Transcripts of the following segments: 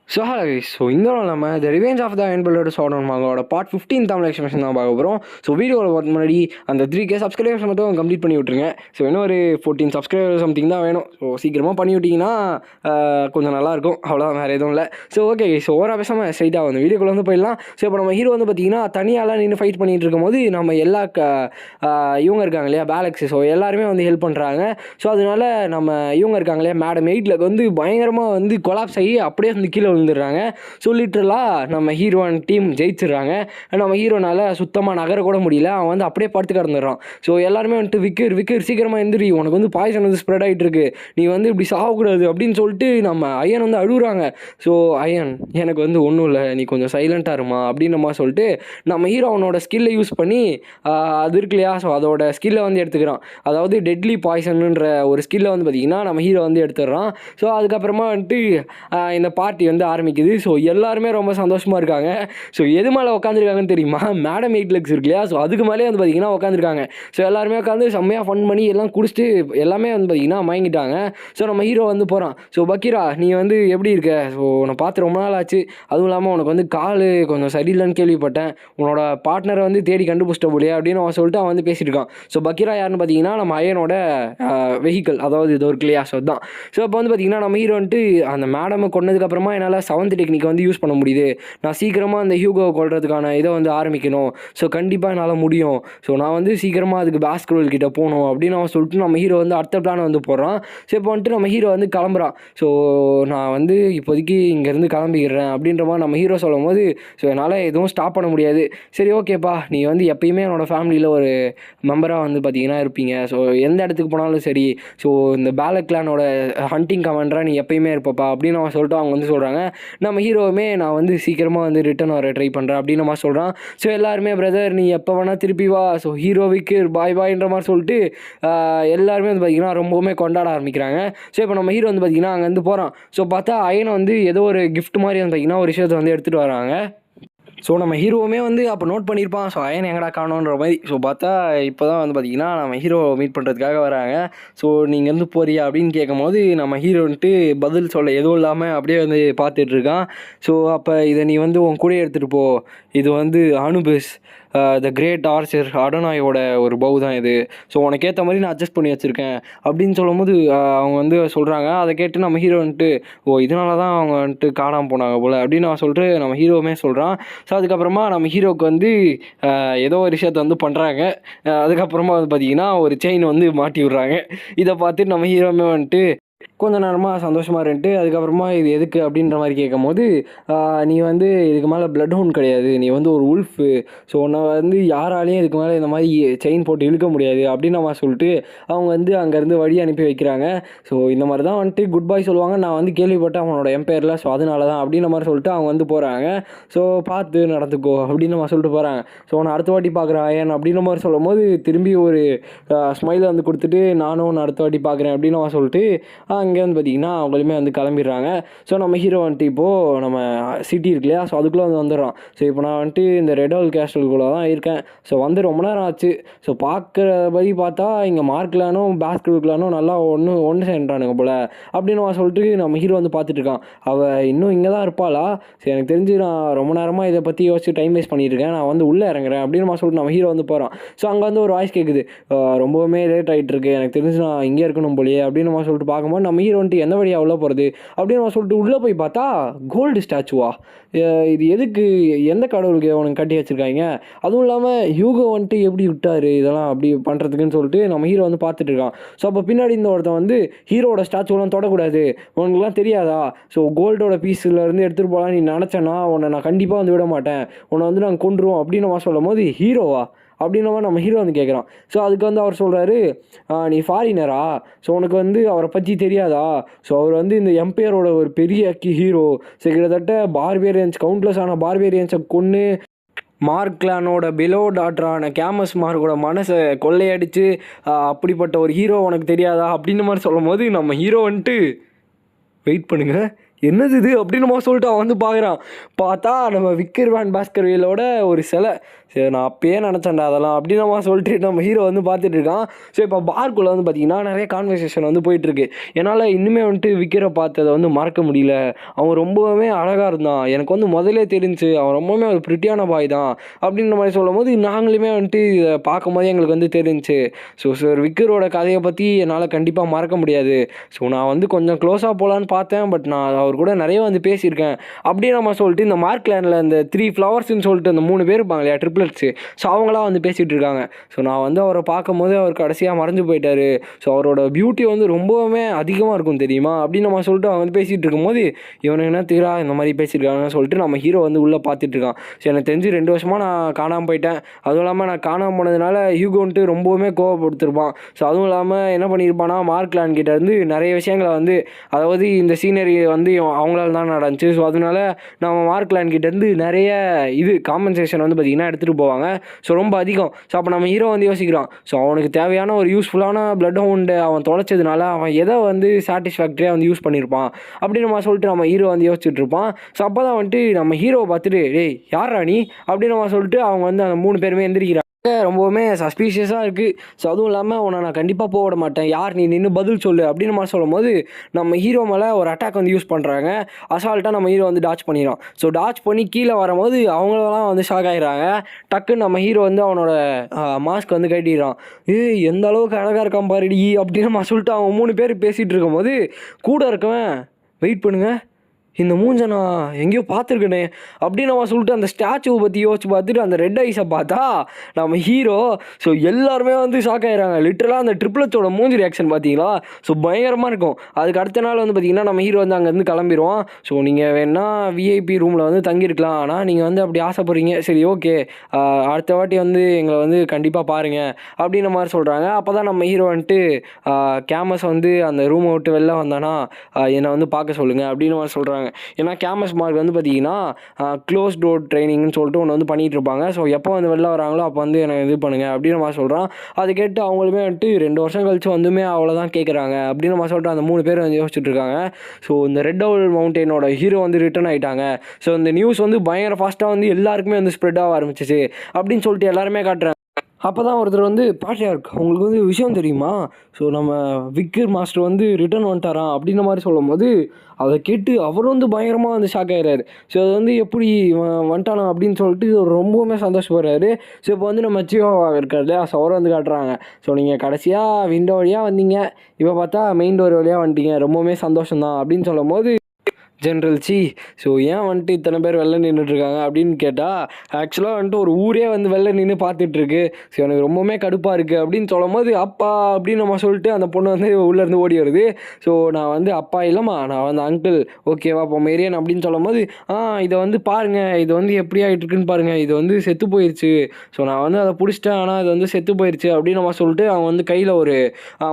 இந்த நாள் நம்ம the revenge of the iron pillar சார்டன் மங்களோட பார்ட் 15 தமிழ் எக்ஸ்பிரஷன் தான் பார்க்க போகிறோம். ஸோ வீடியோவில் பார்த்து முன்னாடி அந்த 3K சப்ஸ்கிரைபர்ஸ் மட்டும் கம்ப்ளீட் பண்ணி விட்ருங்க. ஸோ இன்னும் ஒரு 14 சப்ஸ்கிரைபர் சம்திங் தான் வேணும். ஸோ சீக்கிரமாக பண்ணி விட்டிங்கன்னா கொஞ்சம் நல்லாயிருக்கும். அவ்வளோதான், வேறு எதுவும் இல்லை. ஸோ ஓகே, ஸோ ஓவராக பேசாமல் ஸ்ட்ரைட்டாக வந்து வீடியோக்குள்ள வந்து போயிடலாம். ஸோ இப்போ நம்ம ஹீரோ வந்து பார்த்திங்கன்னா தனியாலாம் நின்று ஃபைட் பண்ணிகிட்டு இருக்கும்போது நம்ம எல்லா இவங்க இருக்காங்க இல்லையா, பேலக்ஸ், ஸோ எல்லாருமே வந்து ஹெல்ப் பண்ணுறாங்க. ஸோ அதனால நம்ம இவங்க இருக்காங்க இல்லையா, மேடம் 8 வந்து பயங்கரமாக வந்து கொலாப்ஸ் ஆகி அப்படியே வந்து கீழே விழுந்துடுறாங்க. ஸோ லிட்டரலாக நம்ம ஹீரோ அண்ட் டீம் ஜெயிச்சிடுறாங்க. நம்ம ஹீரோனால் சுத்தமாக நகர கூட முடியல. அவன் வந்து அப்படியே படுத்து கிடந்துடுறான். ஸோ எல்லாருமே வந்துட்டு விக்கர் சீக்கிரமாக எந்திரி, உனக்கு வந்து பாய்சன் வந்து ஸ்ப்ரெட் ஆகிட்டு இருக்கு, நீ வந்து இப்படி சாகக்கூடாது அப்படின்னு சொல்லிட்டு நம்ம அயன் வந்து அழுகுறாங்க. ஸோ அயன், எனக்கு வந்து ஒன்றும் இல்லை, நீ கொஞ்சம் சைலண்ட்டாக இருமா அப்படின்னு நம்ம சொல்லிட்டு நம்ம ஹீரோ அவனோட ஸ்கில்லை யூஸ் பண்ணி அது இருக்கு இல்லையா, ஸோ அதோட ஸ்கில்லை வந்து எடுத்துக்கிறான். அதாவது டெட்லி பாய்சன்ன்ற ஒரு ஸ்கில்லை வந்து பார்த்திங்கன்னா நம்ம ஹீரோ வந்து எடுத்துடுறான். ஸோ அதுக்கப்புறமா வந்துட்டு இந்த பார்ட்டி வந்து ஆரம்பிக்குது. ஸோ எல்லாருமே ரொம்ப சந்தோஷமாக இருக்காங்க. ஸோ எது மேலே உட்காந்துருக்காங்கன்னு தெரியுமா, மேடம் 8 லெக்ஸ் இருக்கு இல்லையா, ஸோ அதுக்கு மேலே வந்து பார்த்திங்கன்னா உட்காந்துருக்காங்க. ஸோ எல்லாருமே உட்காந்து செம்மையாக ஃபன் பண்ணி எல்லாம் குடிச்சிட்டு எல்லாமே வந்து பார்த்திங்கன்னா மயங்கிட்டாங்க. ஸோ நம்ம ஹீரோ வந்து போகிறான். ஸோ பக்கீரா, நீ வந்து எப்படி இருக்க? ஸோ உன்னை பார்த்து ரொம்ப நாள் ஆச்சு, அதுவும் இல்லாமல் உனக்கு வந்து கால் கொஞ்சம் சரியில்லைன்னு கேள்விப்பட்டேன், உன்னோட பார்ட்னரை வந்து தேடி கண்டுபிடிச்சிட்ட போலியா அப்படின்னு அவன் சொல்லிட்டு அவன் வந்து பேசிட்டு இருக்கான். ஸோ பக்கீரா யாருன்னு பார்த்தீங்கன்னா நம்ம அயனோட வெஹிக்கல், அதாவது இது ஒரு இல்லையா, ஸோ தான். ஸோ இப்போ வந்து பார்த்திங்கன்னா நம்ம ஹீரோ வந்துட்டு அந்த மேடமை கொண்டதுக்கப்புறமா என்னால் 7th டெக்னிக் வந்து யூஸ் பண்ண முடியுது, நான் சீக்கிரமாக அந்த ஹியூகோவை கொள்றதுக்கான இதை வந்து ஆரம்பிக்கணும், ஸோ கண்டிப்பாக என்னால் முடியும், ஸோ நான் வந்து சீக்கிரமாக அதுக்கு பாஸ்கரோல் கிட்ட போகணும் அப்படின்னு அவன் சொல்லிட்டு நம்ம ஹீரோ வந்து அடுத்த பிளானை வந்து போடுறான். ஸோ இப்போ வந்துட்டு நம்ம ஹீரோ வந்து கிளம்புறான். ஸோ நான் வந்து இப்போதைக்கு இங்கேருந்து கிளம்பிக்கிறேன் அப்படின்ற மாதிரி நம்ம ஹீரோ சொல்லும் போது, ஸோ என்னால் எதுவும் ஸ்டாப் பண்ண முடியாது. சரி ஓகேப்பா, நீ வந்து எப்பயுமே என்னோடய ஃபேமிலியில் ஒரு மெம்பராக வந்து பார்த்திங்கன்னா இருப்பீங்க, ஸோ எந்த இடத்துக்கு போனாலும் சரி, ஸோ இந்த பேலக் கிளானோட ஹண்டிங் கமாண்டராக நீ எப்பயுமே இருப்பப்பா அப்படின்னு அவன் சொல்லிட்டு அவங்க வந்து சொல்கிறாங்க. நம்ம ஹீரோவுமே நான் வந்து சீக்கிரமாக வந்து ரிட்டர்ன் வர ட்ரை பண்ணுறேன் அப்படின்னு நம்ம சொல்கிறான். ஸோ எல்லாருமே பிரதர் நீ எப்போ வேணால் திருப்பி வா, ஸோ ஹீரோவிக்கு பாய்ன்ற மாதிரி சொல்லிட்டு எல்லாருமே வந்து பார்த்திங்கன்னா ரொம்பவுமே கொண்டாட ஆரம்பிக்கிறாங்க. ஸோ இப்போ நம்ம ஹீரோ வந்து பார்த்திங்கன்னா அங்கேருந்து போகிறான். ஸோ பார்த்தா அயனை வந்து ஏதோ ஒரு கிஃப்ட் மாதிரி வந்து பார்த்திங்கன்னா ஒரு விஷயத்தை வந்து எடுத்துகிட்டு வராங்க. ஸோ நம்ம ஹீரோவுமே வந்து அப்போ நோட் பண்ணியிருப்பான், ஸோ அயன் எங்கடா காணோன்ற மாதிரி. ஸோ பார்த்தா இப்போ தான் வந்து பார்த்திங்கன்னா நம்ம ஹீரோ மீட் பண்ணுறதுக்காக வராங்க. ஸோ நீங்கள் வந்து போறியா அப்படின்னு கேட்கும்போது நம்ம ஹீரோ வந்துட்டு பதில் சொல்ல எதுவும் இல்லாமல் அப்படியே வந்து பார்த்துட்ருக்கான். ஸோ அப்போ இதை நீ வந்து உன் கூட எடுத்துகிட்டு போ, இது வந்து அனுபிஸ் த கிரேட் ஆர்ச்சர் அடனாயோட ஒரு பவு தான் இது, ஸோ உனக்கு ஏற்ற மாதிரி நான் அட்ஜஸ்ட் பண்ணி வச்சுருக்கேன் அப்படின்னு சொல்லும்போது அவங்க வந்து சொல்கிறாங்க. அதை கேட்டு நம்ம ஹீரோ வந்துட்டு இதனால தான் அவங்க வந்துட்டு காணாமல் போனாங்க போல் அப்படின்னு நான் சொல்லிட்டு நம்ம ஹீரோவுமே சொல்கிறான். ஸோ அதுக்கப்புறமா நம்ம ஹீரோவுக்கு வந்து ஏதோ ஒரு விஷயத்தை வந்து பண்ணுறாங்க. அதுக்கப்புறமா வந்து பார்த்திங்கன்னா ஒரு செயின் வந்து மாட்டி விட்றாங்க. இதை பார்த்துட்டு நம்ம ஹீரோவுமே வந்துட்டு கொஞ்சம் நேரமாக சந்தோஷமாக இருந்துட்டு அதுக்கப்புறமா இது எதுக்கு அப்படின்ற மாதிரி கேட்கும் போது, நீ வந்து இதுக்கு மேலே பிளட் ஹவுண்ட் கிடையாது, நீ வந்து ஒரு உல்ஃபு, ஸோ உன்னை வந்து யாராலையும் இதுக்கு மேலே இந்த மாதிரி செயின் போட்டு இழுக்க முடியாது அப்படின்னு நம்ம சொல்லிட்டு அவங்க வந்து அங்கேருந்து வழி அனுப்பி வைக்கிறாங்க. ஸோ இந்த மாதிரி தான் வந்துட்டு குட் பாய் சொல்லுவாங்க, நான் வந்து கேள்விப்பட்டேன் அவனோட எம்பையரில், ஸோ அதனால தான் அப்படின்ற மாதிரி சொல்லிட்டு அவங்க வந்து போகிறாங்க. ஸோ பார்த்து நடந்துக்கோ அப்படின்னு நம்ம சொல்லிட்டு போகிறாங்க. ஸோ நான் அடுத்த வாட்டி பார்க்குறேன் அயன் அப்படின்ற மாதிரி சொல்லும் போது திரும்பி ஒரு ஸ்மைலை வந்து கொடுத்துட்டு நானும் நான் அடுத்த வாட்டி பார்க்குறேன் அப்படின்னு நம்ம சொல்லிட்டு அங்கே வந்து பார்த்திங்கன்னா அவங்களுமே வந்து கிளம்பிடுறாங்க. ஸோ நம்ம ஹீரோ வந்துட்டு இப்போது நம்ம சிட்டி இருக்கு இல்லையா, ஸோ அதுக்குள்ளே வந்து வந்துடுறான். ஸோ இப்போ நான் வந்துட்டு இந்த ரெட் ஹவுல் கேஸ்டலுக்குள்ளே தான் இருக்கேன். ஸோ வந்து ரொம்ப நேரம் ஆச்சு. ஸோ பார்க்குறபடி பார்த்தா இங்கே மார்க்லானும் பேஸ்கெட்லானும் நல்லா ஒன்று சேர்ந்துட்டானுங்க போல் அப்படின்னு நான் சொல்லிட்டு நம்ம ஹீரோ வந்து பார்த்துட்டு இருக்கான். அவள் இன்னும் இங்கே தான் இருப்பாளா, சரி எனக்கு தெரிஞ்சு நான் ரொம்ப நேரமாக இதை பற்றி யோசிச்சு டைம் வேஸ்ட் பண்ணிட்டு இருக்கேன், நான் வந்து உள்ளே இறங்குறேன் அப்படின்னு நான் சொல்லிட்டு நம்ம ஹீரோ வந்து போகிறான். ஸோ அங்கே வந்து ஒரு வாய்ஸ் கேட்குது, ரொம்பவுமே லேட் ஆகிட்டு இருக்கு, எனக்கு தெரிஞ்சு நான் இங்கே இருக்கணும் போலியே அப்படின்னு நம்ம சொல்லிட்டு பார்க்கும்போது நம்ம ஹீரோ வந்துட்டு எந்த வழியாக உள்ளே போகிறது அப்படின்னு நம்ம சொல்லிட்டு உள்ளே போய் பார்த்தா கோல்டு ஸ்டாச்சுவா, இது எதுக்கு, எந்த கடவுளுக்கு அவனுக்கு கட்டி வச்சுருக்காங்க, அதுவும் இல்லாமல் ஹியூகோ வந்துட்டு எப்படி விட்டார் இதெல்லாம் அப்படி பண்ணுறதுக்குன்னு சொல்லிட்டு நம்ம ஹீரோ வந்து பார்த்துட்டு இருக்கான். ஸோ அப்போ பின்னாடி இந்த ஒருத்தன் வந்து ஹீரோட ஸ்டாச்சுவெலாம் தொடக்கூடாது, உனக்குலாம் தெரியாதா, ஸோ கோல்டோட பீஸ்லேருந்து எடுத்துகிட்டு போகலாம் நீ நினச்சேன்னா உன்னை நான் கண்டிப்பாக வந்து விட மாட்டேன், உன்னை வந்து நாங்கள் கொண்டுருவோம் அப்படின்னு நம்ம சொல்லும் போது ஹீரோவா அப்படின்ற மாதிரி நம்ம ஹீரோ வந்து கேட்குறான். ஸோ அதுக்கு வந்து அவர் சொல்கிறாரு, நீ ஃபாரினரா, ஸோ உனக்கு வந்து அவரை பற்றி தெரியாதா, ஸோ அவர் வந்து இந்த எம்பையரோட ஒரு பெரிய ஹீரோ, ஸோ கிட்டத்தட்ட பார்பேரியன்ஸ் கவுண்ட்லெஸ் பார்பேரியன்ஸை கொன்று மார்க்லானோட பெலோ டாட்டரான கேமஸ் மார்க்கோட மனசை கொள்ளையடிச்சு அப்படிப்பட்ட ஒரு ஹீரோ உனக்கு தெரியாதா அப்படின்னு மாதிரி சொல்லும் போது நம்ம ஹீரோ வந்துட்டு வெயிட் பண்ணுங்கள், என்னது இது அப்படின்னு நம்ம சொல்லிட்டு அவன் வந்து பார்க்குறான். பார்த்தா நம்ம விக்கர் வேன் பாஸ்கர்வில்லோட ஒரு சிலை. சரி நான் அப்பயே நினச்சேன்டா அதெல்லாம் அப்படின்னு நம்ம சொல்லிட்டு நம்ம ஹீரோ வந்து பார்த்துட்டு இருக்கான். ஸோ இப்போ பார்க்குள்ளே வந்து பார்த்திங்கன்னா நிறைய கான்வர்சேஷன் வந்து போயிட்டுருக்கு. என்னால் இன்னுமே வந்துட்டு விக்கரை பார்த்ததை வந்து மறக்க முடியல. அவன் ரொம்பவுமே அழகாக இருந்தான், எனக்கு வந்து முதலே தெரிஞ்சு அவன் ரொம்பவுமே ஒரு பிரிட்டியான பாய் தான் அப்படின்ற மாதிரி சொல்லும்போது நாங்களுமே வந்துட்டு இதை பார்க்கும்போதே எங்களுக்கு வந்து தெரிஞ்சுச்சு. ஸோ சார் விக்கரோட கதையை பற்றி என்னால் கண்டிப்பாக மறக்க முடியாது. ஸோ நான் வந்து கொஞ்சம் க்ளோஸாக போகலான்னு பார்த்தேன், பட் நான் அவர் கூட நிறைய வந்து பேசியிருக்கேன் அப்படின்னு நம்ம சொல்லிட்டு இந்த மார்க் லேண்டில் இந்த 3 ஃப்ளவர்ஸ்ன்னு சொல்லிட்டு அந்த 3 பேர் இருப்பாங்க இல்லையா, ட்ரிப்ளட்ஸு. ஸோ அவங்களாம் வந்து பேசிகிட்டு இருக்காங்க. ஸோ நான் வந்து அவரை பார்க்கும்போது அவர் கடைசியாக மறைஞ்சு போயிட்டார். ஸோ அவரோட பியூட்டி வந்து ரொம்பவுமே அதிகமாக இருக்கும் தெரியுமா அப்படின்னு நம்ம சொல்லிட்டு அவங்க வந்து பேசிகிட்டு இருக்கும்போது இவனுக்கு என்ன தீரா இந்த மாதிரி பேசியிருக்காங்கன்னு சொல்லிட்டு நம்ம ஹீரோ வந்து உள்ளே பார்த்துட்டு இருக்கான். ஸோ எனக்கு தெரிஞ்சு 2 வருஷமாக நான் காணாமல் போயிட்டேன். அதுவும் இல்லாமல் நான் காணாமல் போனதுனால ஹியூகோ வந்துட்டு ரொம்பவுமே கோவப்படுத்திருப்பான். ஸோ அதுவும் இல்லாமல் என்ன பண்ணியிருப்பான்னா மார்க் லேண்ட் கிட்ட இருந்து நிறைய விஷயங்களை வந்து, அதாவது இந்த சீனரி வந்து அவங்களால தான் நடந்துச்சு. ஸோ அதனால நம்ம மார்க் லேண்ட் கிட்டேருந்து நிறைய இது காம்பன்சேஷன் வந்து பார்த்திங்கன்னா எடுத்துகிட்டு போவாங்க. ஸோ ரொம்ப அதிகம். ஸோ அப்போ நம்ம ஹீரோ வந்து யோசிக்கிறான். ஸோ அவனுக்கு தேவையான ஒரு யூஸ்ஃபுல்லான பிளட் ஹவுண்டை அவன் தொலைச்சதுனால அவன் எதை வந்து சாட்டிஸ்ஃபேக்டரியாக வந்து யூஸ் பண்ணியிருப்பான் அப்படின்னு நம்ம சொல்லிட்டு நம்ம ஹீரோ வந்து யோசிச்சுட்டு இருப்பான். ஸோ அப்போ தான் வந்துட்டு நம்ம ஹீரோவை பார்த்துட்டு டேய் யாரா நீ அப்படின்னு நம்ம சொல்லிட்டு அவங்க வந்து அந்த 3 பேருமே எந்திரிக்கிறாங்க. ரொம்பவுமே சஸ்பீஷியஸாக இருக்குது. ஸோ அதுவும் இல்லாமல் உன்னை நான் கண்டிப்பாக போக விட மாட்டேன், யார் நீ நின்று பதில் சொல்லு அப்படின்னு மாதிரி சொல்லும் போது நம்ம ஹீரோ மேலே ஒரு அட்டாக் வந்து யூஸ் பண்ணுறாங்க. அசால்ட்டாக நம்ம ஹீரோ வந்து டாச் பண்ணிடுறான். ஸோ டாச் பண்ணி கீழே வரும்போது அவங்களெல்லாம் வந்து ஷாக் ஆகிடுறாங்க. டக்குன்னு நம்ம ஹீரோ வந்து அவனோட மாஸ்க் வந்து கட்டிடுறான். எந்த அளவுக்கு அழகாக இருக்கான் பாருடி அப்படின்னு நம்ம சொல்லிட்டு அவங்க 3 பேர் பேசிகிட்டு இருக்கும்போது கூட இருக்கவன் வெயிட் பண்ணுங்க, இந்த மூஞ்சை நான் எங்கேயோ பார்த்துருக்கேனே அப்படின்னு நம்ம சொல்லிட்டு அந்த ஸ்டாச்சுவை பற்றி யோசிச்சு பார்த்துட்டு அந்த ரெட் ஐஸை பார்த்தா நம்ம ஹீரோ. ஸோ எல்லாருமே வந்து ஷாக் ஆகிடுறாங்க. லிட்டரலாக அந்த ட்ரிப்ளட்ஸோட மூஞ்சி ரியாக்ஷன் பார்த்தீங்களா, ஸோ பயங்கரமாக இருக்கும். அதுக்கு அடுத்த நாள் வந்து பார்த்திங்கன்னா நம்ம ஹீரோ வந்து அங்கேருந்து கிளம்பிடுவோம். ஸோ நீங்கள் வேணால் விஐபி ரூமில் வந்து தங்கியிருக்கலாம், ஆனால் நீங்கள் வந்து அப்படி ஆசைப்படுறீங்க, சரி ஓகே அடுத்த வாட்டி வந்து எங்களை வந்து கண்டிப்பாக பாருங்கள் அப்படின்ற மாதிரி சொல்கிறாங்க. அப்போ தான் நம்ம ஹீரோ வந்துட்டு கேமஸ் வந்து அந்த ரூமை விட்டு வெளில வந்தானா என்னை வந்து பார்க்க சொல்லுங்கள் அப்படின்னு மாதிரி சொல்கிறாங்க. ஏன்னா கேமஸ் மார்க் வந்து பார்த்தீங்கன்னா க்ளோஸ் டோர் ட்ரைனிங்னு சொல்லிட்டு ஒன்று வந்து பண்ணிகிட்டு இருப்பாங்க. ஸோ எப்போ வந்து வெளில வராங்களோ அப்போ வந்து எனக்கு இது பண்ணுங்கள் அப்படின்னு மாதிரி சொல்கிறான். அதை கேட்டு அவங்களுமே வந்துட்டு 2 வருஷம் கழிச்சு வந்துமே அவ்வளோதான் கேட்குறாங்க அப்படின்னு மாதிரி சொல்லிட்டு அந்த 3 பேர் வந்து யோசிச்சுட்டு இருக்காங்க. ஸோ இந்த ரெட் டவுல் மவுண்டனோட ஹீரோ வந்து ரிட்டர்ன் ஆகிட்டாங்க. ஸோ இந்த நியூஸ் வந்து பயங்கர ஃபாஸ்ட்டாக வந்து எல்லாருக்குமே வந்து ஸ்ப்ரெட் ஆக ஆரம்பிச்சிச்சு அப்படின்னு சொல்லிட்டு எல்லாருமே காட்டுறாங்க. அப்போ தான் ஒருத்தர் வந்து பாட்ரியார்க் உங்களுக்கு வந்து விஷயம் தெரியுமா, ஸோ நம்ம விக்கர் மாஸ்டர் வந்து ரிட்டர்ன் வந்துட்டாராம் அப்படின்ற மாதிரி சொல்லும்போது அதை கேட்டு அவர் வந்து பயங்கரமாக வந்து ஷாக் ஆகிறாரு. ஸோ அது வந்து எப்படி வந்துட்டானா அப்படின்னு சொல்லிட்டு ரொம்பவுமே சந்தோஷப்படுறாரு. ஸோ இப்போ வந்து நம்ம சியோவாக இருக்கார் இல்லையா, ஸோ அவரை வந்து காட்டுறாங்க. ஸோ நீங்கள் கடைசியாக விண்டோ வழியாக வந்தீங்க, இப்போ பார்த்தா மெயின் டோர் வழியாக வந்துட்டீங்க, ரொம்பவுமே சந்தோஷம்தான் அப்படின்னு சொல்லும் போது ஜென்ரல் ஸோ ஏன் வந்துட்டு இத்தனை பேர் வெளில நின்றுட்டுருக்காங்க அப்படின்னு கேட்டால் ஆக்சுவலாக வந்துட்டு ஒரு ஊரே வந்து வெளில நின்று பார்த்துட்ருக்கு, ஸோ எனக்கு ரொம்பவுமே கடுப்பாக இருக்குது அப்படின்னு சொல்லும் போது அப்பா அப்படின்னு நம்ம சொல்லிட்டு அந்த பொண்ணு வந்து உள்ளேருந்து ஓடி வருது. ஸோ நான் வந்து அப்பா இல்லைம்மா, நான் வந்து அங்கிள், ஓகேவா இப்போ மேரியன் அப்படின்னு சொல்லும் போது இதை வந்து பாருங்கள், இது வந்து எப்படி ஆகிட்டுருக்குன்னு பாருங்கள், இது வந்து செத்து போயிடுச்சு, ஸோ நான் வந்து அதை பிடிச்சிட்டேன் ஆனால் அது வந்து செத்து போயிடுச்சு அப்படின்னு நம்ம சொல்லிட்டு அவங்க வந்து கையில் ஒரு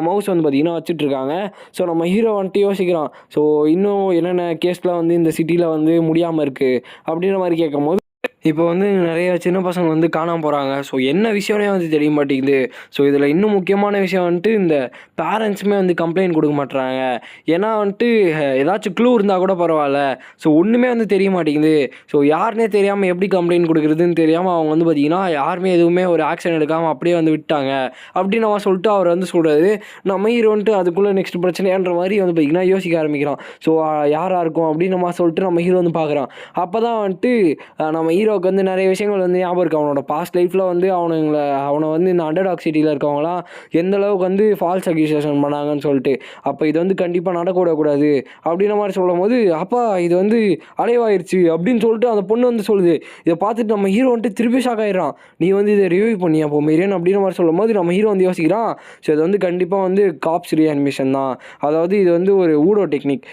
மவுஸ் வந்து பார்த்திங்கன்னா வச்சுட்ருக்காங்க. ஸோ நம்ம ஹீரோ வந்துட்டு யோசிக்கிறான். ஸோ இன்னும் என்னென்ன கேஸ்லாம் வந்து இந்த சிட்டியில் வந்து முடியாமல் இருக்குது அப்படின்ற மாதிரி கேட்கும்போது இப்போ வந்து நிறைய சின்ன பசங்க வந்து காணாமல் போகிறாங்க. ஸோ என்ன விஷயம்னே வந்து தெரிய மாட்டேங்குது. ஸோ இதில் இன்னும் முக்கியமான விஷயம் வந்துட்டு இந்த பேரண்ட்ஸுமே வந்து கம்ப்ளைண்ட் கொடுக்க மாட்டுறாங்க. ஏன்னா வந்துட்டு ஏதாச்சும் க்ளூ இருந்தால் கூட பரவாயில்ல, ஸோ ஒன்றுமே வந்து தெரிய மாட்டேங்குது. ஸோ யாருனே தெரியாமல் எப்படி கம்ப்ளைண்ட் கொடுக்குறதுன்னு தெரியாமல் அவங்க வந்து பார்த்திங்கன்னா யாருமே எதுவுமே ஒரு ஆக்ஷன் எடுக்காமல் அப்படியே வந்து விட்டாங்க அப்படின்னு நம்ம சொல்லிட்டு அவர் வந்து சொல்கிறாரு. நம்ம ஹீரோ வந்துட்டு அதுக்குள்ளே நெக்ஸ்ட் பிரச்சனைன்ற மாதிரி வந்து பார்த்திங்கன்னா யோசிக்க ஆரம்பிக்கிறான். ஸோ யாராக இருக்கும் அப்படின்னு நம்ம சொல்லிட்டு நம்ம ஹீரோ வந்து பார்க்குறான். அப்போ தான் வந்துட்டு நம்ம ஹீரோவுக்கு வந்து நிறைய விஷயங்கள் வந்து ஞாபகம் இருக்குது. அவனோட பாஸ்ட் லைஃப்பில் வந்து அவனை வந்து இந்த அண்டர்டாக் சிட்டியில் இருக்கவங்களாம் எந்த அளவுக்கு வந்து ஃபால்ஸ் அக்யூசேஷன் பண்ணாங்கன்னு சொல்லிட்டு, அப்போ இது வந்து கண்டிப்பாக நடக்கூடக்கூடாது அப்படின்ற மாதிரி சொல்லும் போது அப்பா இது வந்து அலைவாயிருச்சு அப்படின்னு சொல்லிட்டு அந்த பொண்ணு வந்து சொல்லுது. இதை பார்த்துட்டு நம்ம ஹீரோ வந்துட்டு திருப்பி ஷாக் ஆகிடுறான். நீ வந்து இதை ரிவ்யூ பண்ணி அப்போ மேரியன் அப்படின்ற மாதிரி சொல்லும் போது நம்ம ஹீரோ வந்து யோசிக்கிறான். ஸோ இது வந்து கண்டிப்பாக வந்து காப்ஸ் ரீஅனிமேஷன் தான், அதாவது இது வந்து ஒரு ஊடோ டெக்னிக்,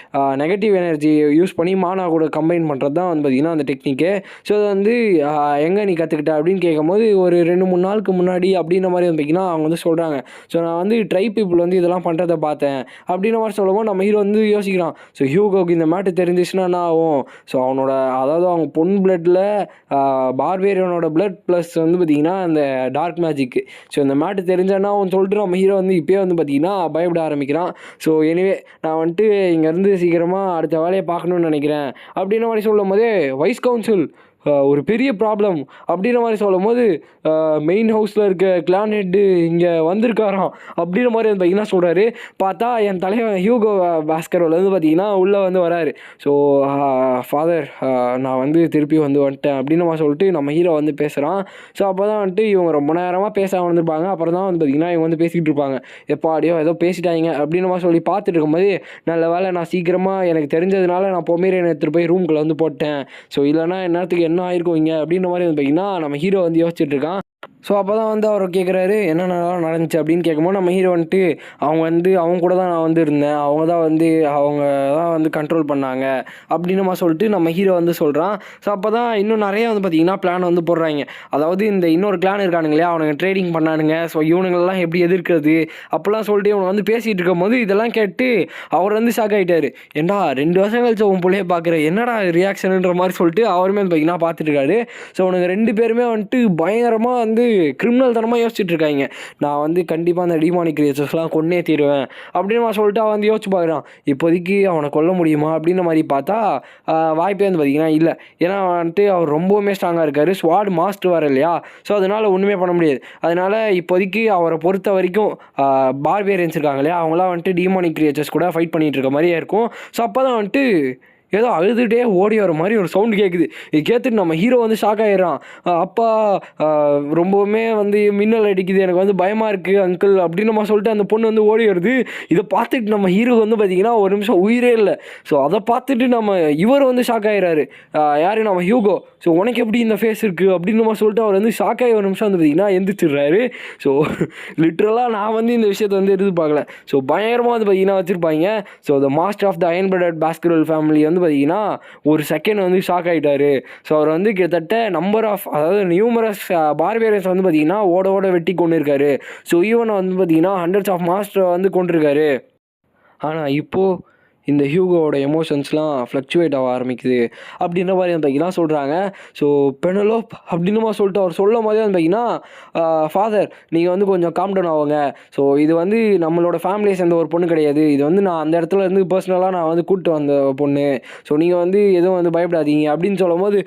நெகட்டிவ் எனர்ஜி யூஸ் பண்ணி மானா கூட கம்பைன் பண்ணுறது தான் வந்து பார்த்திங்கன்னா அந்த டெக்னிக்கு. ஸோ அது வந்து கேட்கும்போது எங்கே நீ கற்றுக்கிட்ட அப்படின்னு கேட்கும்போது ஒரு 2-3 நாளுக்கு முன்னாடி அப்படின்ற மாதிரி வந்து பார்த்திங்கன்னா அவங்க வந்து சொல்கிறாங்க. ஸோ நான் வந்து ட்ரைப் பீப்புள் வந்து இதெல்லாம் பண்ணுறத பார்த்தேன் அப்படின்ற மாதிரி சொல்லும்போது நம்ம ஹீரோ வந்து யோசிக்கிறான். ஸோ ஹியூகோக்கு இந்த மேட்டு தெரிஞ்சிச்சுன்னா என்ன ஆகும்? ஸோ அவனோட அதாவது அவங்க பொன் பிளட்டில் பார்பேரியனோட பிளட் ப்ளஸ் வந்து பார்த்திங்கன்னா அந்த டார்க் மேஜிக்கு. ஸோ இந்த மேட்டு தெரிஞ்சானா அவன் சொல்லிட்டு நம்ம ஹீரோ வந்து இப்போயே வந்து பார்த்திங்கன்னா பயப்பட ஆரம்பிக்கிறான். ஸோ எனிவே நான் வந்துட்டு இங்கேருந்து சீக்கிரமாக அடுத்த வேலையை பார்க்கணுன்னு நினைக்கிறேன் அப்படின்ற மாதிரி சொல்லும் போதே வைஸ் கவுன்சில் ஒரு பெரிய ப்ராப்ளம் அப்படின்ற மாதிரி சொல்லும் போது மெயின் ஹவுஸில் இருக்க கிளான் ஹெட்டு இங்கே வந்திருக்காராம் அப்படின்ற மாதிரி வந்து பார்த்திங்கன்னா சொல்கிறாரு. பார்த்தா என் தலைவன் ஹியூகோ பாஸ்கர்வல் வந்து பார்த்திங்கன்னா உள்ளே வந்து வராரு. ஸோ ஃபாதர் நான் வந்து திருப்பி வந்துட்டேன் அப்படின்னு மாதிரி சொல்லிட்டு நம்ம ஹீரோ வந்து பேசுகிறான். ஸோ அப்போ தான் வந்துட்டு இவங்க ரொம்ப நேரமாக பேச வந்திருப்பாங்க. அப்புறம் தான் வந்து பார்த்திங்கன்னா இவங்க வந்து பேசிக்கிட்டு இருப்பாங்க. எப்பாடியோ ஏதோ பேசிட்டாங்க அப்படின்னு மாதிரி சொல்லி பார்த்துட்டு இருக்கும்போது நல்ல வேலை நான் சீக்கிரமாக எனக்கு தெரிஞ்சதுனால நான் பொமேரியன் எடுத்துகிட்டு போய் ரூம்குள்ளே வந்து போட்டேன். ஸோ இல்லைனா என்னத்துக்கு என்ன ஆயிருக்கும் இங்கே அப்படின்ற மாதிரி வந்து பார்த்திங்கன்னா நம்ம ஹீரோ வந்து யோசிச்சுட்டு இருக்கான். ஸோ அப்போ தான் வந்து அவர் கேட்குறாரு என்னென்னலாம் நடந்துச்சு அப்படின்னு கேட்கும்போது நம்ம ஹீரோ வந்துட்டு அவங்க கூட தான் நான் வந்து இருந்தேன், அவங்க தான் வந்து கண்ட்ரோல் பண்ணாங்க அப்படின்னு மாதிரி சொல்லிட்டு நம்ம ஹீரோ வந்து சொல்கிறான். ஸோ அப்போ தான் இன்னும் நிறைய வந்து பார்த்திங்கன்னா பிளான் வந்து போடுறாங்க. அதாவது இந்த இன்னொரு கிளான் இருக்கானுங்க இல்லையா, அவனுங்க ட்ரேடிங் பண்ணானுங்க. ஸோ இவனுங்களெல்லாம் எப்படி எதிர்க்கிறது அப்படிலாம் சொல்லிட்டு இவனை வந்து பேசிகிட்டு இருக்கும்போது இதெல்லாம் கேட்டு அவர் வந்து ஷாக் ஆகிட்டார். ஏண்டா 2 வருஷம் கழிச்சு உன் பிள்ளைய பார்க்குறேன், என்னடா ரியாக்ஷனுன்ற மாதிரி சொல்லிட்டு அவருமே வந்து பார்த்திங்கன்னா பார்த்துட்டு இருக்காரு. ஸோ அவனுங்க 2 பேருமே வந்துட்டு பயங்கரமாக வந்து கிரிமினல் தனமாக யோசிச்சுட்டு இருக்காங்க. நான் வந்து கண்டிப்பாக அந்த டிமானிக் கிரியேச்சர்ஸ்லாம் கொன்னே தீருவேன் அப்படின்னு சொல்லிட்டு அவன் வந்து யோசிச்சு பார்க்குறான். இப்போதைக்கு அவனை கொல்ல முடியுமா அப்படின்ற மாதிரி பார்த்தா வாய்ப்பே வந்து பார்த்திங்கன்னா இல்லை. ஏன்னா வந்துட்டு அவர் ரொம்பவுமே ஸ்ட்ராங்காக இருக்கார், ஸ்வாட் மாஸ்டர் வர இல்லையா. ஸோ அதனால் ஒன்றுமே பண்ண முடியாது. அதனால் இப்போதைக்கு அவரை பொறுத்த வரைக்கும் பார்பேரியன்ஸ் இருக்காங்க இல்லையா, அவங்களாம் வந்துட்டு டிமானிக் கிரியேச்சர்ஸ் கூட ஃபைட் பண்ணிகிட்டு இருக்க மாதிரியே இருக்கும். ஸோ அப்போ தான் வந்துட்டு ஏதோ அழுதுகிட்டே ஓடி வர மாதிரி ஒரு சவுண்டு கேட்குது. இது கேட்டுட்டு நம்ம ஹீரோ வந்து ஷாக் ஆகிடுறான். அப்பா ரொம்பவுமே வந்து மின்னல் அடிக்குது, எனக்கு வந்து பயமாக இருக்குது அங்கிள் அப்படின்னு நம்ம சொல்லிட்டு அந்த பொண்ணு வந்து ஓடி வருது. இதை பார்த்துட்டு நம்ம ஹீரோ வந்து பார்த்திங்கன்னா ஒரு நிமிஷம் உயிரே இல்லை. ஸோ அதை பார்த்துட்டு இவர் வந்து ஷாக் ஆகிடுறாரு. யார் நம்ம ஹியூகோ. ஸோ உனக்கு எப்படி இந்த ஃபேஸ் இருக்குது அப்படின்னு நம்ம சொல்லிட்டு அவர் வந்து ஷாக் ஆகி ஒரு நிமிஷம் வந்து பார்த்திங்கன்னா எந்திரிச்சிடுறாரு. ஸோ லிட்ரலாக நான் வந்து இந்த விஷயத்தை வந்து எதிர்பார்க்கல. ஸோ பயங்கரமாக வந்து பார்த்திங்கன்னா வச்சுருப்பாங்க. So the master of the iron blooded Baskerville family வந்து பார்த்திங்கன்னா ஒரு செகண்ட் வந்து ஷாக் ஆகிட்டார். ஸோ அவர் வந்து கிட்டத்தட்ட அதாவது நியூமரஸ் பார்பேரியன்ஸ் வந்து பார்த்திங்கன்னா ஓட வெட்டி கொண்டு இருக்காரு. ஸோ ஈவன் வந்து பார்த்திங்கன்னா ஹண்ட்ரட்ஸ் ஆஃப் மாஸ்டர் வந்து கொண்டிருக்காரு. ஆனால் இப்போது இந்த ஹியூகோவோட எமோஷன்ஸ்லாம் ஃப்ளக்சுவேட் ஆக ஆரம்பிக்குது அப்படின்ற மாதிரி வந்து பார்த்திங்கன்னா சொல்கிறாங்க. ஸோ பெனலோப் அப்படின்னு சொல்லிட்டு அவர் சொல்லும் போதே வந்து பார்த்திங்கன்னா ஃபாதர் நீங்கள் வந்து கொஞ்சம் காம் டவுன் ஆகுங்க. ஸோ இது வந்து நம்மளோட ஃபேமிலியை சேர்ந்த ஒரு பொண்ணு கிடையாது, இது வந்து நான் அந்த இடத்துல இருந்து பர்சனலாக நான் வந்து கூப்பிட்டு வந்த பொண்ணு. ஸோ நீங்கள் வந்து எதுவும் வந்து பயப்படாதீங்க அப்படின்னு சொல்லும் போது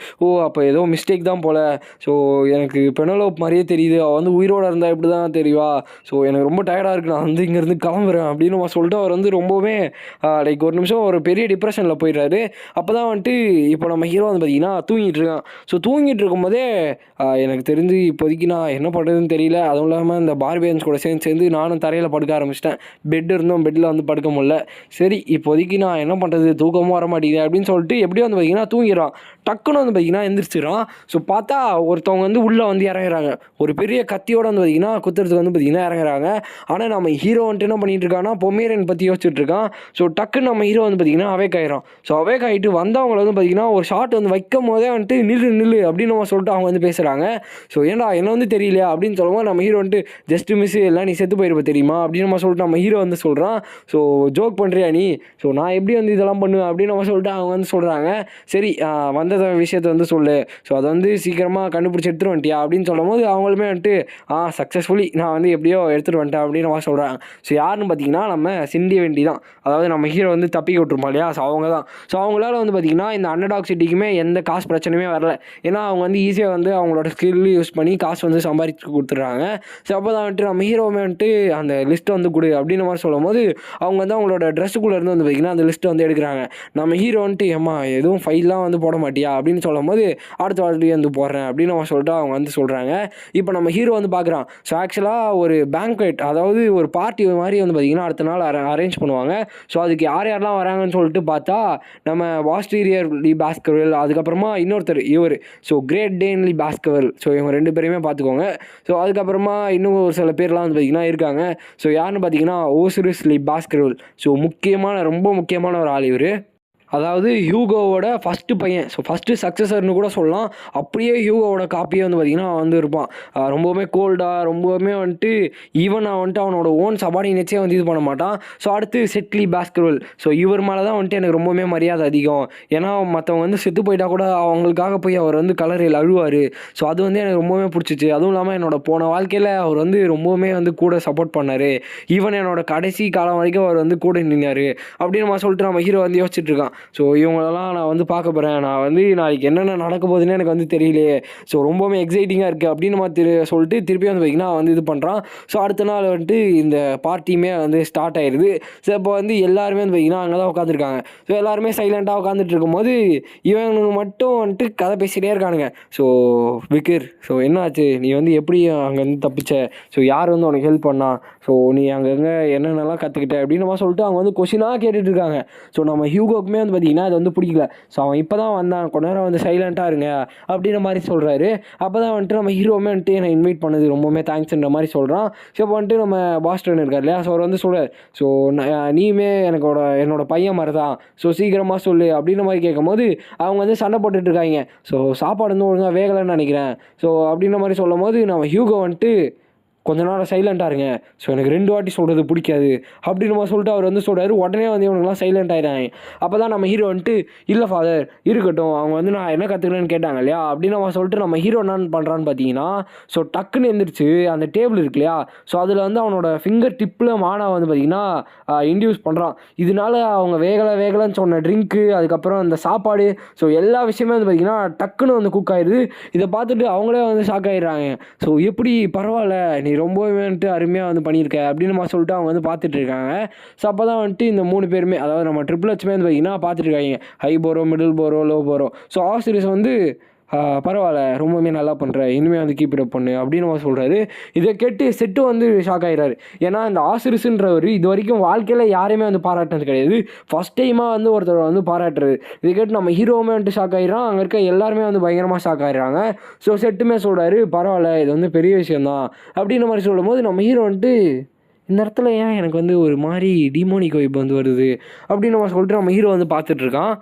அப்போ ஏதோ மிஸ்டேக் தான் போல். ஸோ எனக்கு பெனலோப் மாதிரியே தெரியுது, அவள் வந்து உயிரோடு இருந்தால் எப்படி தான் தெரியவா. ஸோ எனக்கு ரொம்ப டயர்டாக இருக்குது, நான் வந்து இங்கேருந்து கிளம்புறேன் அப்படின்னு சொல்லிட்டு அவர் வந்து ரொம்பவே லைக் ஒரு நிமிஷம் ஒரு பெரிய டிப்ரெஷனில் போயிடுறாரு. அப்போ தான் வந்துட்டு இப்போ நம்ம ஹீரோ வந்து பார்த்திங்கன்னா தூங்கிட்டு இருக்கான். ஸோ தூங்கிட்டு இருக்கும்போதே எனக்கு தெரிஞ்சு இப்போதைக்கு நான் என்ன பண்ணுறதுன்னு தெரியல. அதுவும் இல்லாமல் இந்த பார்பியன்ஸ் கூட சேர்ந்து நானும் தரையில் படுக்க ஆரம்பிச்சிட்டேன். பெட் இருந்தும் பெட்டில் வந்து படுக்க முடியல. சரி இப்போதைக்கு நான் என்ன பண்ணுறது, தூக்கமும் வர மாட்டேங்குது அப்படின்னு சொல்லிட்டு எப்படியும் வந்து பார்த்திங்கன்னா தூங்கிடுறான். டக்குன்னு வந்து பார்த்திங்கன்னா எந்திரிச்சிடறான். ஸோ பார்த்தா ஒருத்தவங்க வந்து உள்ளே வந்து இறங்குறாங்க, ஒரு பெரிய கத்தியோடு வந்து பார்த்திங்கன்னா குத்துறதுக்கு வந்து பார்த்திங்கன்னா இறங்குறாங்க. ஆனால் நம்ம ஹீரோ வந்துட்டு என்ன பண்ணிகிட்டு இருக்கான்னா பொமேரியன் பற்றி யோசிச்சுட்டு இருக்கான். ஸோ டக்குன்னு நம்ம ஹீரோ வந்து பார்த்திங்கன்னா அவேக் ஆகிடும். ஸோ அவேக் ஆகிட்டு வந்தவங்களை வந்து பார்த்திங்கன்னா ஒரு ஷாட் வந்து வைக்கும் போதே வந்துட்டு நில்லு அப்படின்னு நம்ம சொல்லிட்டு அவங்க வந்து பேசுகிறாங்க. ஸோ ஏன்டா என்ன வந்து தெரியலையா அப்படின்னு சொல்லுவோம். நம்ம ஹீரோ வந்துட்டு ஜஸ்ட் மிஸ் எல்லாம் நீ செத்து போயிருப்ப தெரியுமா அப்படின்னு நம்ம சொல்லிட்டு நம்ம ஹீரோ வந்து சொல்கிறான். ஸோ ஜோக் பண்ணுறியா நீ, ஸோ நான் எப்படி வந்து இதெல்லாம் பண்ணுவேன் அப்படின்னு நம்ம சொல்லிட்டு அவங்க வந்து சொல்கிறாங்க. சரி வந்த விஷயத்தை வந்து சொல்லு, ஸோ அதை வந்து சீக்கிரமாக கண்டுபிடிச்சி எடுத்துகிட்டு வந்துட்டியா அப்படின்னு சொல்லும் போது அவங்களுமே வந்துட்டு சக்ஸஸ்ஃபுல்லி நான் வந்து எப்படியோ எடுத்துகிட்டு வந்துட்டேன் அப்படின்னு நம்ம சொல்கிறாங்க. ஸோ யாருன்னு பார்த்தீங்கன்னா நம்ம சிண்டி வெண்டி தான், அதாவது நம்ம ஹீரோ வந்து தப்பிக்க விட்டுருப்போம் இல்லையா. ஸோ அவங்க தான். ஸோ அவங்களால வந்து பார்த்திங்கன்னா இந்த அண்டர்டாக் சிட்டிக்குமே எந்த காசு பிரச்சனையுமே வரல. ஏன்னா அவங்க வந்து ஈஸியாக வந்து அவங்களோட ஸ்கில் யூஸ் பண்ணி காசு வந்து சம்பாதிச்சு கொடுத்துட்றாங்க. ஸோ அப்போ தான் வந்துட்டு நம்ம ஹீரோவுமே வந்துட்டு அந்த லிஸ்ட்டை வந்து கொடு அப்படின்னு மாதிரி சொல்லும் போது அவங்க வந்து அவங்களோட ட்ரெஸ்ஸுக்குள்ளே இருந்து வந்து பார்த்திங்கன்னா அந்த லிஸ்ட்டை வந்து எடுக்கிறாங்க. நம்ம ஹீரோ வந்துட்டு ஏம்மா எதுவும் ஃபைல்லாம் வந்து போட மாட்டியா அப்படின்னு சொல்லும் போது அடுத்த வாரத்துலேயே வந்து போடுறேன் அப்படின்னு நம்ம சொல்லிட்டு அவங்க வந்து சொல்கிறாங்க. இப்போ நம்ம ஹீரோ வந்து பார்க்குறான். ஸோ ஆக்சுவலாக ஒரு பேங்க்வெட், அதாவது ஒரு பார்ட்டி மாதிரி வந்து பார்த்திங்கன்னா அடுத்த நாள் அரேஞ்ச் பண்ணுவாங்க. ஸோ அதுக்கு யாரெல்லாம் வராங்கன்னு சொல்லிட்டு பார்த்தா நம்ம வாஸ்டீரியர் லீ பாஸ்கர்வெல், அதுக்கப்புறமா இன்னொருத்தர் இவர் ஸோ கிரேட் டேன் லீ பாஸ்கர்வெல். ஸோ இவங்க 2 பேரையுமே பார்த்துக்கோங்க. ஸோ அதுக்கப்புறமா இன்னும் ஒரு சில பேர்லாம் வந்து பார்த்திங்கன்னா இருக்காங்க. ஸோ யாருன்னு பார்த்தீங்கன்னா ஓசிரிஸ் லீ பாஸ்கர்வெல். ஸோ ரொம்ப முக்கியமான ஒரு ஆள் இவர். அதாவது ஹியூகோவோட ஃபஸ்ட்டு பையன். ஸோ ஃபஸ்ட்டு சக்ஸஸர்னு கூட சொல்லலாம். அப்படியே ஹியூகோவோட காப்பியே வந்து பார்த்திங்கன்னா வந்து இருப்பான். ரொம்பவுமே கோல்டாக, ரொம்பவுமே வந்துட்டு ஈவனாக வந்துட்டு அவனோட ஓன் சபார்டினேட்ஸே வந்து இது பண்ண மாட்டான். ஸோ அடுத்து செட்லி பாஸ்கர்வெல். ஸோ இவர் மேலே தான் வந்துட்டு எனக்கு ரொம்பவுமே மரியாதை அதிகம். ஏன்னா மற்றவங்க வந்து செத்து போயிட்டா கூட அவங்களுக்காக போய் அவர் வந்து கலரில் அழுவார். ஸோ அது வந்து எனக்கு ரொம்பவுமே பிடிச்சிச்சு. அதுவும் இல்லாமல் என்னோட போன வாழ்க்கையில் அவர் வந்து ரொம்பவுமே வந்து கூட சப்போர்ட் பண்ணார். ஈவன் என்னோட கடைசி காலம் வரைக்கும் அவர் வந்து கூட நின்னார் அப்படின்னு நம்ம சொல்லிட்டு நம்ம ஹீரோ வந்து யோசிச்சுட்டு இருக்கான். ஸோ இவங்களெல்லாம் நான் வந்து பார்க்க போகிறேன், நான் வந்து நாளைக்கு என்னென்ன நடக்க போகுதுன்னு எனக்கு வந்து தெரியலையே, ஸோ ரொம்பவுமே எக்ஸைட்டிங்காக இருக்குது அப்படின்னு நம்ம சொல்லிட்டு திருப்பி வந்து பார்த்திங்கன்னா வந்து இது பண்ணுறான். ஸோ அடுத்த நாள் வந்துட்டு இந்த பார்ட்டியுமே வந்து ஸ்டார்ட் ஆயிடுது. ஸோ இப்போ வந்து எல்லாருமே வந்து பார்த்திங்கன்னா அங்கே தான் உட்காந்துருக்காங்க. ஸோ எல்லாருமே சைலண்ட்டாக உட்காந்துட்டு இருக்கும்போது இவனுக்கு மட்டும் வந்துட்டு கதை பேசிகிட்டே இருக்கானுங்க. ஸோ விக்கிர், ஸோ என்னாச்சு, நீ வந்து எப்படி அங்கேருந்து தப்பிச்ச, ஸோ யார் வந்து உனக்கு ஹெல்ப் பண்ணா, ஸோ நீ அங்கங்கே என்னென்னலாம் கற்றுக்கிட்ட அப்படின்னு நம்ம சொல்லிட்டு அவங்க வந்து கொஷினாக கேட்டுட்ருக்காங்க. ஸோ நம்ம ஹியூகோக்குமே வந்து பார்த்திங்கன்னா அது வந்து பிடிக்கல. ஸோ அவன் இப்போ தான் வந்தான், கொஞ்ச நேரம் வந்து சைலண்ட்டாக இருங்க அப்படின்ற மாதிரி சொல்கிறாரு. அப்போ தான் வந்துட்டு நம்ம ஹீரோவுமே வந்துட்டு என்னை இன்வைட் பண்ணது ரொம்பவுமே தேங்க்ஸ்ன்ற மாதிரி சொல்கிறான். ஸோ இப்போ வந்துட்டு நம்ம பாஸ்டன் இருக்கார் இல்லையா, ஸோ அவர் வந்து சொல்கிறார், ஸோ நீயுமே என்னோட பையன் மாதிரி தான், ஸோ சீக்கிரமாக சொல்லு அப்படின்ற மாதிரி கேட்கும்போது அவங்க வந்து சண்டை போட்டுட்ருக்காங்க. ஸோ சாப்பாடு வந்து ஒழுங்காக வேகலைன்னு நினைக்கிறேன். ஸோ அப்படின்ற மாதிரி சொல்லும் போது நம்ம ஹியூகோ வந்துட்டு கொஞ்ச நேரம் சைலண்ட்டாக இருங்க, ஸோ எனக்கு 2 வாட்டி சொல்கிறது பிடிக்காது அப்படின்னு நம்ம சொல்லிட்டு அவர் வந்து சொல்கிறாரு. உடனே வந்து இவனுக்குலாம் சைலண்ட் ஆகிடாங்க. அப்போ தான் நம்ம ஹீரோ வந்துட்டு இல்லை ஃபாதர் இருக்கட்டும், அவங்க வந்து நான் என்ன கற்றுக்கிறேன்னு கேட்டாங்க இல்லையா அப்படின்னு நம்ம சொல்லிட்டு நம்ம ஹீரோ என்னன்னு பண்ணுறான்னு பார்த்தீங்கன்னா, ஸோ டக்குன்னு எழுந்திரிச்சு அந்த டேபிள் இருக்கு இல்லையா, ஸோ அதில் வந்து அவனோட ஃபிங்கர் டிப்பில் மானா வந்து பார்த்திங்கன்னா இன்டியூஸ் பண்ணுறான். இதனால அவங்க வேகலைன்னு சொன்ன ட்ரிங்க்கு, அதுக்கப்புறம் அந்த சாப்பாடு, ஸோ எல்லா விஷயமே வந்து பார்த்திங்கன்னா டக்குன்னு வந்து குக் ஆயிடுது. இதை பார்த்துட்டு அவங்களே வந்து ஷாக் ஆகிடுறாங்க. ஸோ எப்படி பரவாயில்ல, நீ ரொம்பவே வந்துட்டு அருமையாக வந்து பண்ணியிருக்க அப்படின்னு நம்ம சொல்லிட்டு அவங்க வந்து பார்த்துட்டு இருக்காங்க. ஸோ அப்போ தான் வந்துட்டு இந்த 3 பேருமே, அதாவது நம்ம ட்ரிபிள் ஹெச்மே வந்து பார்த்திங்கன்னா பார்த்துட்டு இருக்காங்க. ஹை போரோ, மிடில் போரோ, லோ போரோ. ஸோ ஆசிரியஸ் வந்து பரவாயில்ல, ரொம்பவுமே நல்லா பண்ணுற, இனிமேல் வந்து கீப் இட் அப் பண்ணு அப்படின்னு நம்ம சொல்கிறாரு. இதை கேட்டு செட்டு வந்து ஷாக் ஆகிடுறாரு. ஏன்னா இந்த ஆசிரியஸ்ன்றவர் இது வரைக்கும் வாழ்க்கையில் யாரையுமே வந்து பாராட்டினது கிடையாது. ஃபஸ்ட் டைமாக வந்து ஒருத்தர் வந்து பாராட்டுறது. இதை கேட்டு நம்ம ஹீரோவுமே வந்துட்டு ஷாக் ஆகிடுறான். அங்கே இருக்க எல்லாருமே வந்து பயங்கரமாக ஷாக் ஆகிடுறாங்க. ஸோ செட்டுமே சொல்கிறாரு, பரவாயில்ல, இது வந்து பெரிய விஷயந்தான் அப்படின்ற மாதிரி சொல்லும் போது நம்ம ஹீரோ வந்துட்டு இந்த இடத்துல ஏன் எனக்கு வந்து ஒரு மாதிரி டிமோனிக் வைப் வந்து வருது அப்படின்னு நம்ம சொல்லிட்டு நம்ம ஹீரோ வந்து பார்த்துட்ருக்கான்.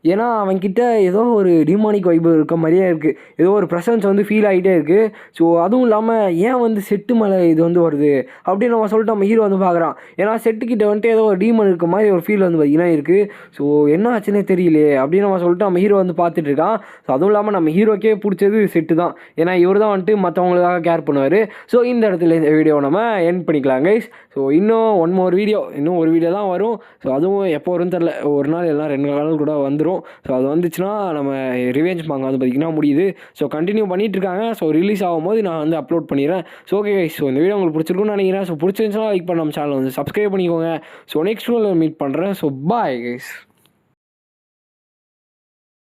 ஏன்னா அவன்கிட்ட ஏதோ ஒரு டிமானிக் வைப்பு இருக்க மாதிரியே இருக்குது. ஏதோ ஒரு ப்ரெசன்ஸ் வந்து ஃபீல் ஆகிட்டே இருக்குது. ஸோ அதுவும் இல்லாமல் ஏன் வந்து செட்டு மேலே இது வந்து வருது அப்படின்னு நம்ம சொல்லிட்டு நம்ம ஹீரோ வந்து பார்க்குறான். ஏன்னா செட்டுக்கிட்ட வந்துட்டு ஏதோ ஒரு டீமன் இருக்க மாதிரி ஒரு ஃபீல் வந்து பார்த்திங்கன்னா இருக்குது. ஸோ என்ன ஆச்சுன்னே தெரியலையே அப்படின்னு நம்ம சொல்லிட்டு நம்ம ஹீரோ வந்து பார்த்துட்டு இருக்கான். ஸோ அதுவும் இல்லாமல் நம்ம ஹீரோக்கே பிடிச்சது செட்டு தான். ஏன்னா இவர் தான் வந்துட்டு மற்றவங்களுக்காக கேர் பண்ணுவார். ஸோ இந்த இடத்துல இந்த வீடியோ நம்ம எண்ட் பண்ணிக்கலாம் கைஸ். ஸோ இன்னும் ஒரு வீடியோ தான் வரும். ஸோ அதுவும் எப்போ வரும்னு தெரில, ஒரு நாள் எல்லாம் 2 நாள் கூட வந்துடும். ஸோ அது வந்துச்சுன்னா நம்ம ரிவெஞ்ச் மாங்க வந்து பார்த்திங்கன்னா முடியுது. ஸோ கண்டினியூ பண்ணிகிட்ருக்காங்க. ஸோ ரிலீஸ் ஆகும்போது நான் வந்து அப்லோட் பண்ணிடுறேன். ஸோ ஓகே கைஸ், ஸோ இந்த வீடியோ உங்களுக்கு பிடிச்சிருக்குன்னு நினைக்கிறேன். ஸோ பிடிச்சிருந்துச்சுன்னா லைக் பண்ண நம்ம சேனல் வந்து சப்ஸ்கிரைப் பண்ணிக்கோங்க. ஸோ நெக்ஸ்ட் வீடியோவில் மீட் பண்ணுறேன். So bye guys.